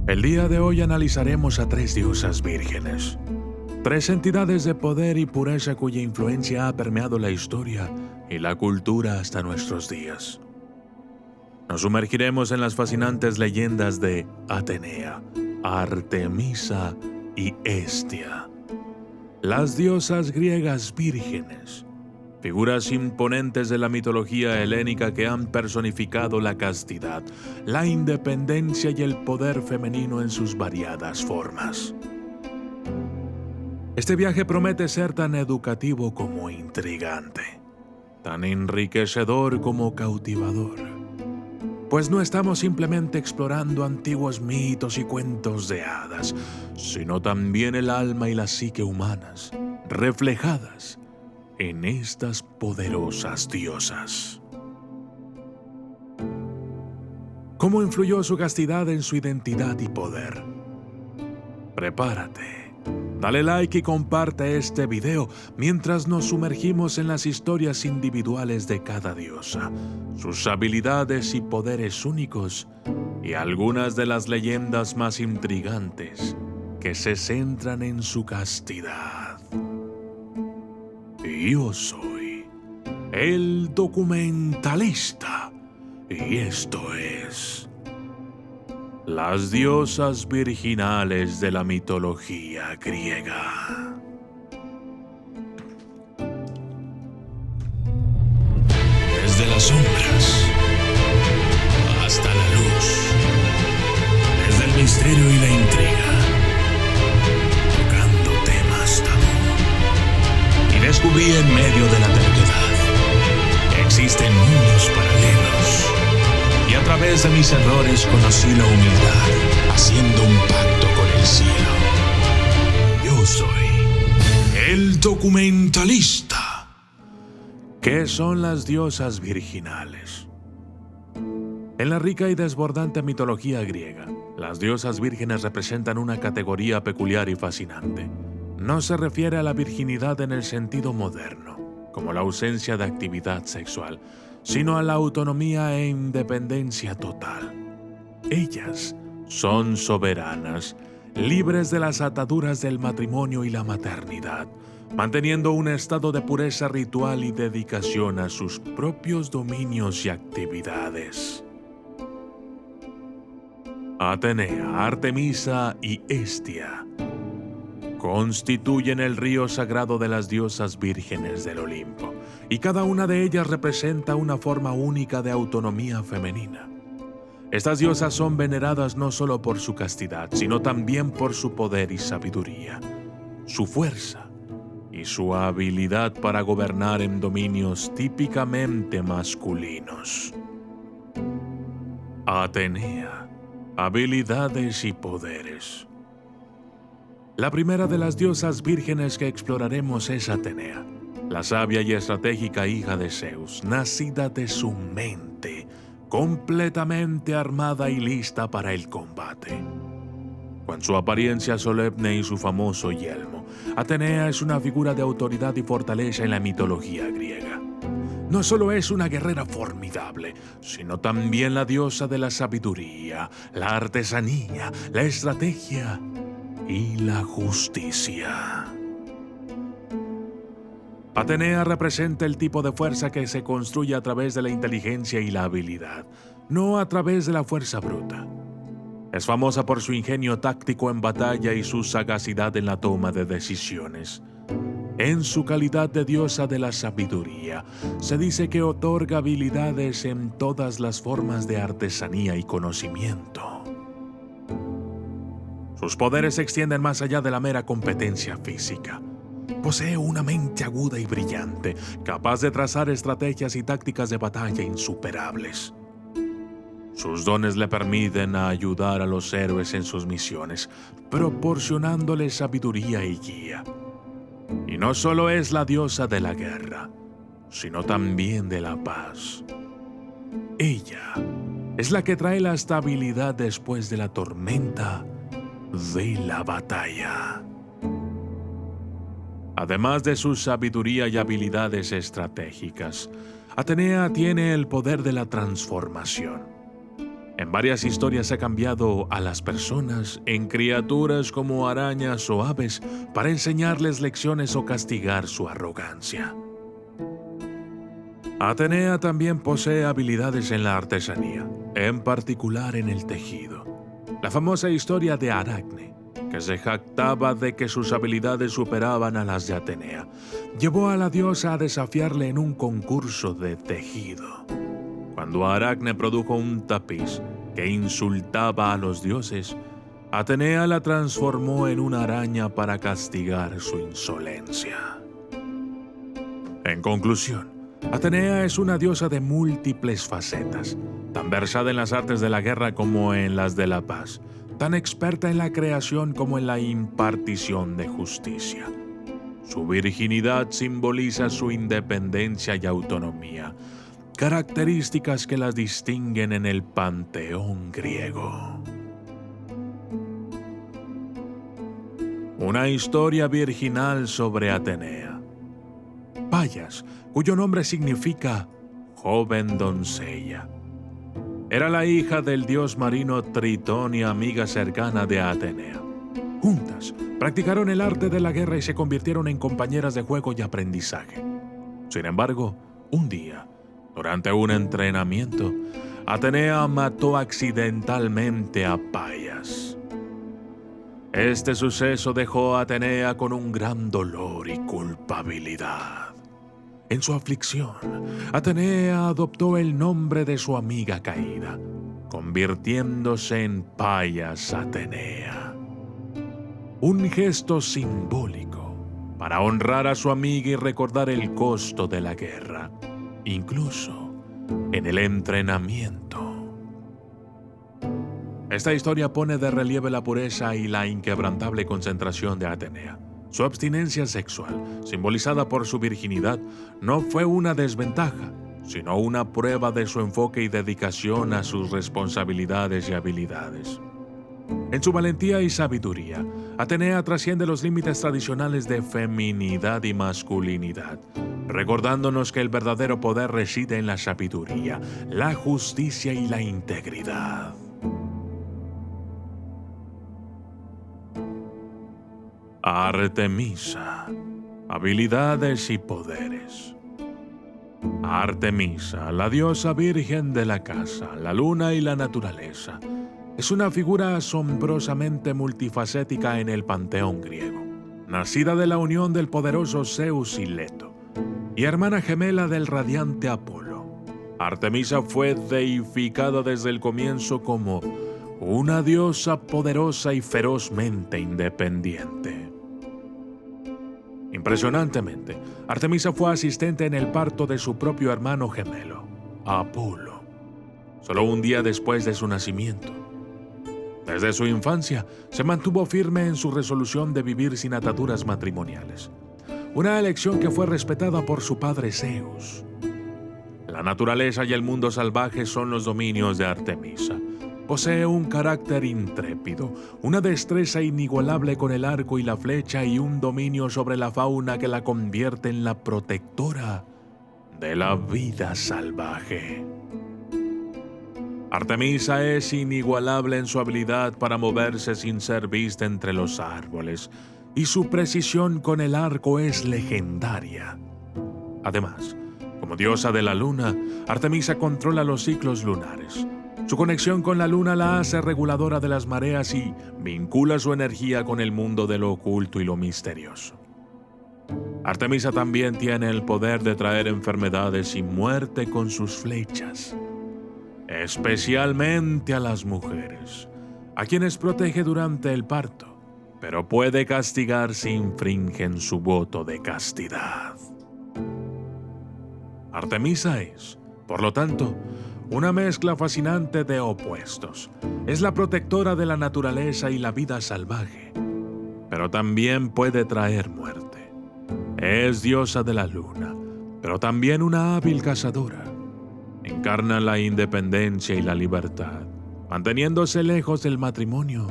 El día de hoy analizaremos a tres diosas vírgenes, tres entidades de poder y pureza cuya influencia ha permeado la historia y la cultura hasta nuestros días. Nos sumergiremos en las fascinantes leyendas de Atenea, Artemisa y Hestia, las diosas griegas vírgenes, figuras imponentes de la mitología helénica que han personificado la castidad, la independencia y el poder femenino en sus variadas formas. Este viaje promete ser tan educativo como intrigante, tan enriquecedor como cautivador, pues no estamos simplemente explorando antiguos mitos y cuentos de hadas, sino también el alma y la psique humanas, reflejadas en estas poderosas diosas. ¿Cómo influyó su castidad en su identidad y poder? Prepárate, dale like y comparte este video mientras nos sumergimos en las historias individuales de cada diosa, sus habilidades y poderes únicos y algunas de las leyendas más intrigantes que se centran en su castidad. Yo soy el documentalista y esto es las diosas virginales de la mitología griega. Desde las sombras hasta la luz, desde el misterio y la intriga, tocando temas tabú. Y descubrí en medio de la terquedad que existen mundos paralelos. Y a través de mis errores conocí la humildad, haciendo un pacto con el cielo. Yo soy el documentalista. ¿Qué son las diosas virginales? En la rica y desbordante mitología griega, las diosas vírgenes representan una categoría peculiar y fascinante. No se refiere a la virginidad en el sentido moderno, como la ausencia de actividad sexual, sino a la autonomía e independencia total. Ellas son soberanas, libres de las ataduras del matrimonio y la maternidad, manteniendo un estado de pureza ritual y dedicación a sus propios dominios y actividades. Atenea, Artemisa y Hestia constituyen el río sagrado de las diosas vírgenes del Olimpo, y cada una de ellas representa una forma única de autonomía femenina. Estas diosas son veneradas no solo por su castidad, sino también por su poder y sabiduría, su fuerza y su habilidad para gobernar en dominios típicamente masculinos. Atenea, habilidades y poderes. La primera de las diosas vírgenes que exploraremos es Atenea, la sabia y estratégica hija de Zeus, nacida de su mente, completamente armada y lista para el combate. Con su apariencia solemne y su famoso yelmo, Atenea es una figura de autoridad y fortaleza en la mitología griega. No solo es una guerrera formidable, sino también la diosa de la sabiduría, la artesanía, la estrategia y la justicia. Atenea representa el tipo de fuerza que se construye a través de la inteligencia y la habilidad, no a través de la fuerza bruta. Es famosa por su ingenio táctico en batalla y su sagacidad en la toma de decisiones. En su calidad de diosa de la sabiduría, se dice que otorga habilidades en todas las formas de artesanía y conocimiento. Sus poderes se extienden más allá de la mera competencia física. Posee una mente aguda y brillante, capaz de trazar estrategias y tácticas de batalla insuperables. Sus dones le permiten ayudar a los héroes en sus misiones, proporcionándoles sabiduría y guía. Y no solo es la diosa de la guerra, sino también de la paz. Ella es la que trae la estabilidad después de la tormenta de la batalla. Además de su sabiduría y habilidades estratégicas, Atenea tiene el poder de la transformación. En varias historias ha cambiado a las personas en criaturas como arañas o aves para enseñarles lecciones o castigar su arrogancia. Atenea también posee habilidades en la artesanía, en particular en el tejido. La famosa historia de Aracne, que se jactaba de que sus habilidades superaban a las de Atenea, llevó a la diosa a desafiarle en un concurso de tejido. Cuando Aracne produjo un tapiz que insultaba a los dioses, Atenea la transformó en una araña para castigar su insolencia. En conclusión, Atenea es una diosa de múltiples facetas, tan versada en las artes de la guerra como en las de la paz, tan experta en la creación como en la impartición de justicia. Su virginidad simboliza su independencia y autonomía, características que las distinguen en el panteón griego. Una historia virginal sobre Atenea. Paias, cuyo nombre significa joven doncella. Era la hija del dios marino Tritón y amiga cercana de Atenea. Juntas, practicaron el arte de la guerra y se convirtieron en compañeras de juego y aprendizaje. Sin embargo, un día, durante un entrenamiento, Atenea mató accidentalmente a Paias. Este suceso dejó a Atenea con un gran dolor y culpabilidad. En su aflicción, Atenea adoptó el nombre de su amiga caída, convirtiéndose en Paias Atenea. Un gesto simbólico para honrar a su amiga y recordar el costo de la guerra, incluso en el entrenamiento. Esta historia pone de relieve la pureza y la inquebrantable concentración de Atenea. Su abstinencia sexual, simbolizada por su virginidad, no fue una desventaja, sino una prueba de su enfoque y dedicación a sus responsabilidades y habilidades. En su valentía y sabiduría, Atenea trasciende los límites tradicionales de feminidad y masculinidad, recordándonos que el verdadero poder reside en la sabiduría, la justicia y la integridad. Artemisa, habilidades y poderes. Artemisa, la diosa virgen de la casa, la luna y la naturaleza, es una figura asombrosamente multifacética en el panteón griego, nacida de la unión del poderoso Zeus y Leto, y hermana gemela del radiante Apolo. Artemisa fue deificada desde el comienzo como una diosa poderosa y ferozmente independiente. Impresionantemente, Artemisa fue asistente en el parto de su propio hermano gemelo, Apolo, solo un día después de su nacimiento. Desde su infancia, se mantuvo firme en su resolución de vivir sin ataduras matrimoniales, una elección que fue respetada por su padre Zeus. La naturaleza y el mundo salvaje son los dominios de Artemisa. Posee un carácter intrépido, una destreza inigualable con el arco y la flecha y un dominio sobre la fauna que la convierte en la protectora de la vida salvaje. Artemisa es inigualable en su habilidad para moverse sin ser vista entre los árboles, y su precisión con el arco es legendaria. Además, como diosa de la luna, Artemisa controla los ciclos lunares. Su conexión con la luna la hace reguladora de las mareas y vincula su energía con el mundo de lo oculto y lo misterioso. Artemisa también tiene el poder de traer enfermedades y muerte con sus flechas, especialmente a las mujeres, a quienes protege durante el parto, pero puede castigar si infringen su voto de castidad. Artemisa es, por lo tanto, una mezcla fascinante de opuestos. Es la protectora de la naturaleza y la vida salvaje, pero también puede traer muerte. Es diosa de la luna, pero también una hábil cazadora. Encarna la independencia y la libertad, manteniéndose lejos del matrimonio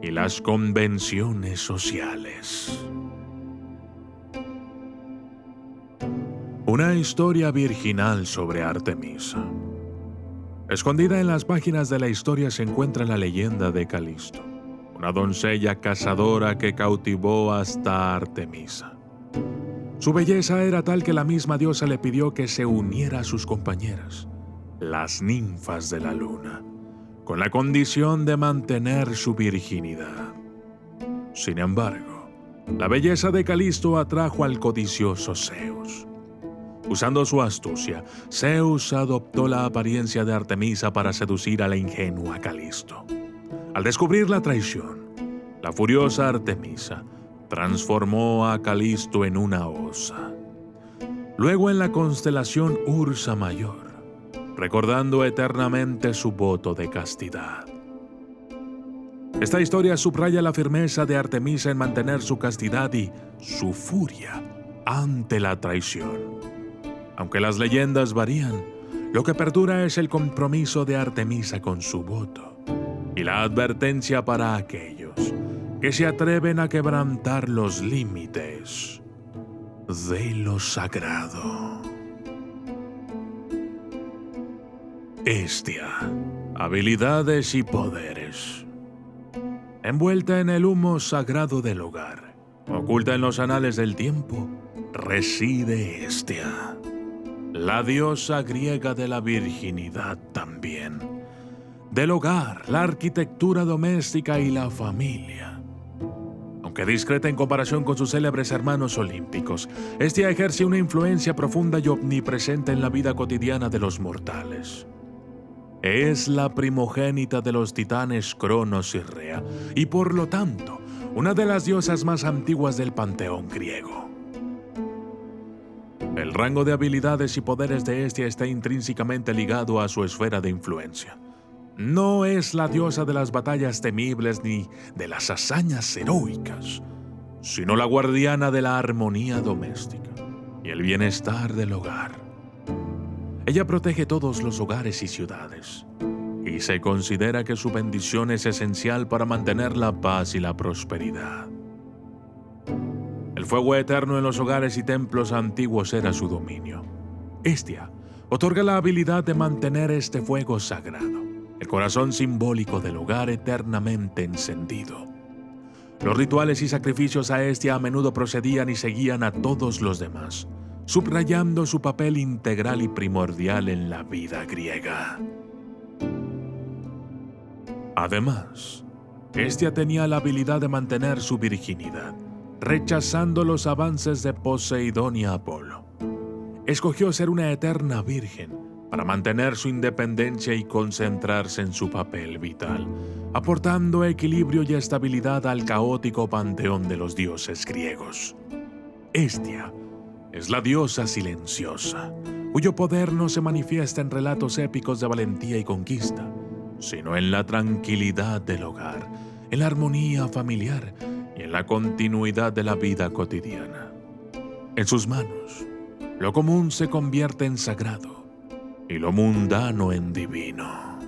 y las convenciones sociales. Una historia virginal sobre Artemisa. Escondida en las páginas de la historia se encuentra la leyenda de Calisto, una doncella cazadora que cautivó hasta Artemisa. Su belleza era tal que la misma diosa le pidió que se uniera a sus compañeras, las ninfas de la luna, con la condición de mantener su virginidad. Sin embargo, la belleza de Calisto atrajo al codicioso Zeus. Usando su astucia, Zeus adoptó la apariencia de Artemisa para seducir a la ingenua Calisto. Al descubrir la traición, la furiosa Artemisa transformó a Calisto en una osa. Luego en la constelación Ursa Mayor, recordando eternamente su voto de castidad. Esta historia subraya la firmeza de Artemisa en mantener su castidad y su furia ante la traición. Aunque las leyendas varían, lo que perdura es el compromiso de Artemisa con su voto y la advertencia para aquellos que se atreven a quebrantar los límites de lo sagrado. Hestia, habilidades y poderes. Envuelta en el humo sagrado del hogar, oculta en los anales del tiempo, reside Hestia, la diosa griega de la virginidad también, del hogar, la arquitectura doméstica y la familia. Aunque discreta en comparación con sus célebres hermanos olímpicos, Hestia ejerce una influencia profunda y omnipresente en la vida cotidiana de los mortales. Es la primogénita de los titanes Cronos y Rea, y por lo tanto, una de las diosas más antiguas del panteón griego. El rango de habilidades y poderes de Hestia está intrínsecamente ligado a su esfera de influencia. No es la diosa de las batallas temibles ni de las hazañas heroicas, sino la guardiana de la armonía doméstica y el bienestar del hogar. Ella protege todos los hogares y ciudades, y se considera que su bendición es esencial para mantener la paz y la prosperidad. El fuego eterno en los hogares y templos antiguos era su dominio. Hestia otorga la habilidad de mantener este fuego sagrado, el corazón simbólico del hogar eternamente encendido. Los rituales y sacrificios a Hestia a menudo procedían y seguían a todos los demás, subrayando su papel integral y primordial en la vida griega. Además, Hestia tenía la habilidad de mantener su virginidad, rechazando los avances de Poseidón y Apolo. Escogió ser una eterna virgen para mantener su independencia y concentrarse en su papel vital, aportando equilibrio y estabilidad al caótico panteón de los dioses griegos. Hestia es la diosa silenciosa, cuyo poder no se manifiesta en relatos épicos de valentía y conquista, sino en la tranquilidad del hogar, en la armonía familiar y en la continuidad de la vida cotidiana. En sus manos, lo común se convierte en sagrado y lo mundano en divino.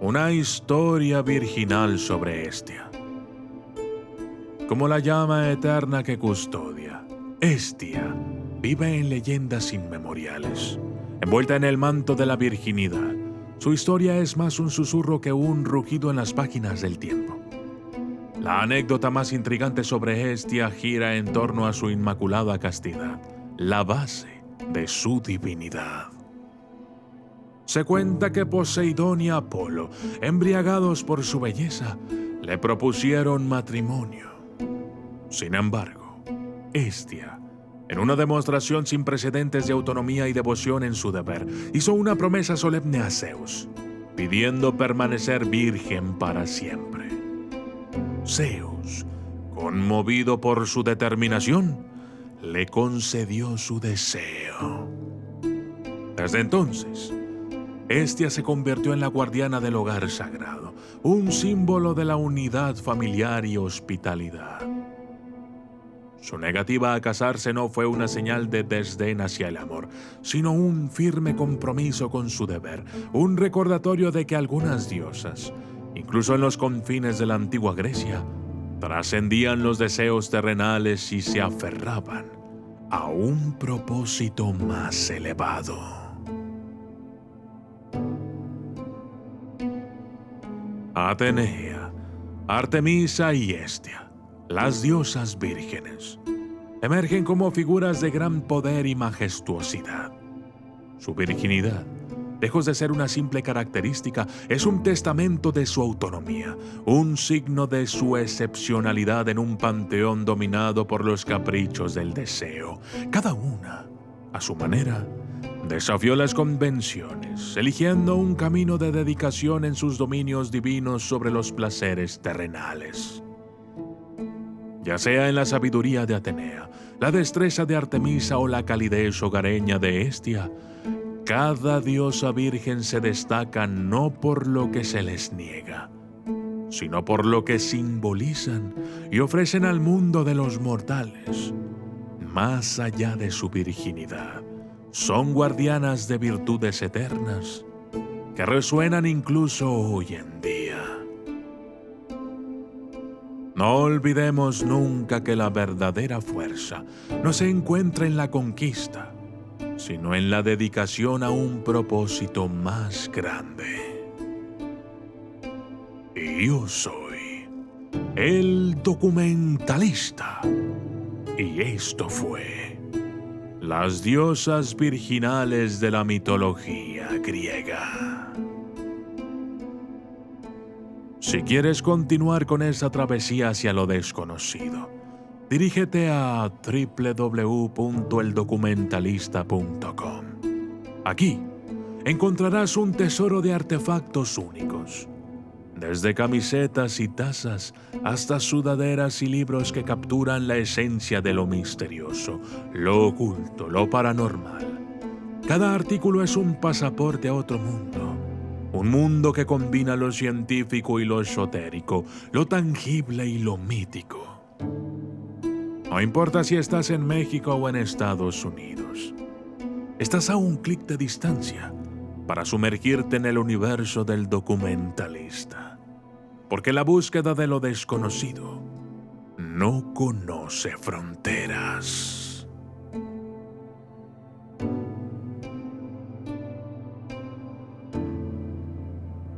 Una historia virginal sobre Hestia. Como la llama eterna que custodia, Hestia vive en leyendas inmemoriales. Envuelta en el manto de la virginidad, su historia es más un susurro que un rugido en las páginas del tiempo. La anécdota más intrigante sobre Hestia gira en torno a su inmaculada castidad, la base de su divinidad. Se cuenta que Poseidón y Apolo, embriagados por su belleza, le propusieron matrimonio. Sin embargo, Hestia, en una demostración sin precedentes de autonomía y devoción en su deber, hizo una promesa solemne a Zeus, pidiendo permanecer virgen para siempre. Zeus, conmovido por su determinación, le concedió su deseo. Desde entonces, Hestia se convirtió en la guardiana del hogar sagrado, un símbolo de la unidad familiar y hospitalidad. Su negativa a casarse no fue una señal de desdén hacia el amor, sino un firme compromiso con su deber, un recordatorio de que algunas diosas, incluso en los confines de la antigua Grecia, trascendían los deseos terrenales y se aferraban a un propósito más elevado. Atenea, Artemisa y Hestia, las diosas vírgenes, emergen como figuras de gran poder y majestuosidad. Su virginidad, lejos de ser una simple característica, es un testamento de su autonomía, un signo de su excepcionalidad en un panteón dominado por los caprichos del deseo. Cada una, a su manera, desafió las convenciones, eligiendo un camino de dedicación en sus dominios divinos sobre los placeres terrenales. Ya sea en la sabiduría de Atenea, la destreza de Artemisa o la calidez hogareña de Hestia, cada diosa virgen se destaca no por lo que se les niega, sino por lo que simbolizan y ofrecen al mundo de los mortales. Más allá de su virginidad, son guardianas de virtudes eternas que resuenan incluso hoy en día. No olvidemos nunca que la verdadera fuerza no se encuentra en la conquista, sino en la dedicación a un propósito más grande. Y yo soy el documentalista. Y esto fue las diosas virginales de la mitología griega. Si quieres continuar con esta travesía hacia lo desconocido, dirígete a www.eldocumentalista.com. Aquí encontrarás un tesoro de artefactos únicos, desde camisetas y tazas hasta sudaderas y libros que capturan la esencia de lo misterioso, lo oculto, lo paranormal. Cada artículo es un pasaporte a otro mundo, un mundo que combina lo científico y lo esotérico, lo tangible y lo mítico. No importa si estás en México o en Estados Unidos, estás a un clic de distancia para sumergirte en el universo del documentalista, porque la búsqueda de lo desconocido no conoce fronteras.